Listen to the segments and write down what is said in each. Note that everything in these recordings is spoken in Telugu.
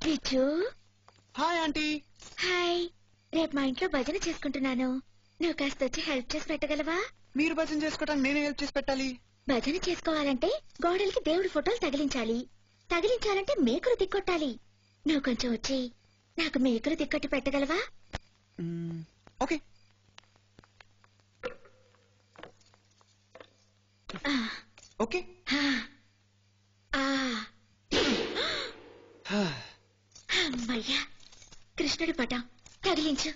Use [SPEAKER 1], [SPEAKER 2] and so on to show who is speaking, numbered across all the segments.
[SPEAKER 1] Viju
[SPEAKER 2] hi aunty.
[SPEAKER 1] హాయ్. రేపు మా ఇంట్లో భజన చేసుకుంటున్నాను. నువ్వు కాస్త వచ్చి హెల్ప్ చేసి పెట్టగలవా?
[SPEAKER 2] మీరు భజన చేసుకోవడానికి నేనే హెల్ప్ చేసి పెట్టాలి?
[SPEAKER 1] భజన చేసుకోవాలంటే గోడలకి దేవుడి ఫోటోలు తగిలించాలి. తగిలించాలంటే మేకులు దిక్కొట్టాలి. నువ్వు కొంచెం వచ్చి నాకు మేకులు దిక్కొట్టి పెట్టగలవా?
[SPEAKER 2] ఓకే. ఓకే.
[SPEAKER 1] అమ్మయ్యా, కృష్ణుడి పటం తగిలించు.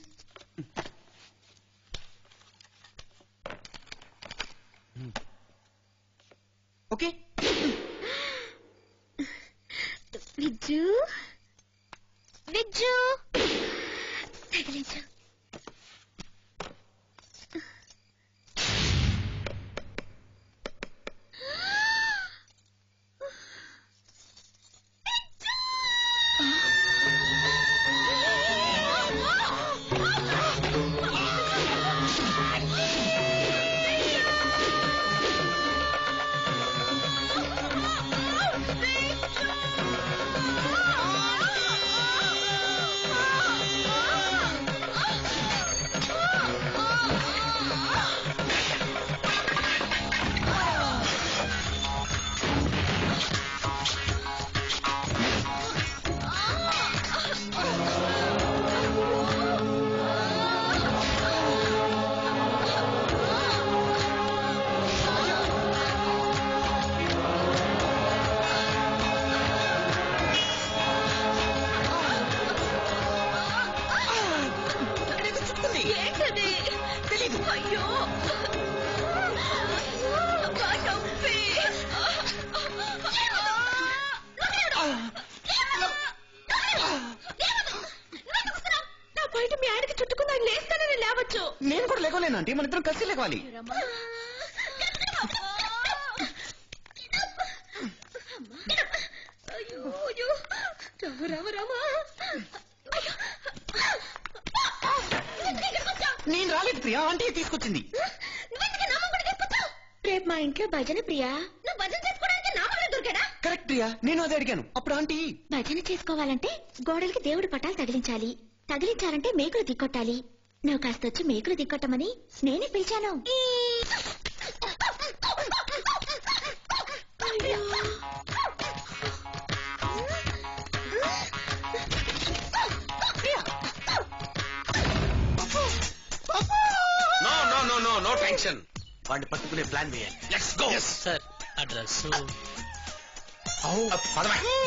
[SPEAKER 2] ఓకే.
[SPEAKER 1] విజ్జు విజ్జు తగిలించు.
[SPEAKER 2] నేను కూడా లేకోలేను ఆంటీ, మన ఇద్దరం కలిసి లేవాలి. నేను రాలేదు ప్రియా, ఆంటీ తీసుకొచ్చింది.
[SPEAKER 1] రేపు మా ఇంట్లో భజన ప్రియా. నువ్వు భజన చేసుకోవడానికి నామలే దొరికాడా?
[SPEAKER 2] కరెక్ట్ ప్రియా, నేను అదే అడిగాను. అప్పుడు ఆంటీ
[SPEAKER 1] భజన చేసుకోవాలంటే గోడలకి దేవుడి పటాలు తగిలించాలి. తగిలించాలంటే మేకులు దిక్కొట్టాలి. నువ్వు కాస్త వచ్చి మేకులు దిక్కొట్టమని నేనే పిలిచాను.
[SPEAKER 3] No tension. వాడిని పట్టుకునే ప్లాన్ వేయాలి. Let's go.
[SPEAKER 4] Sir address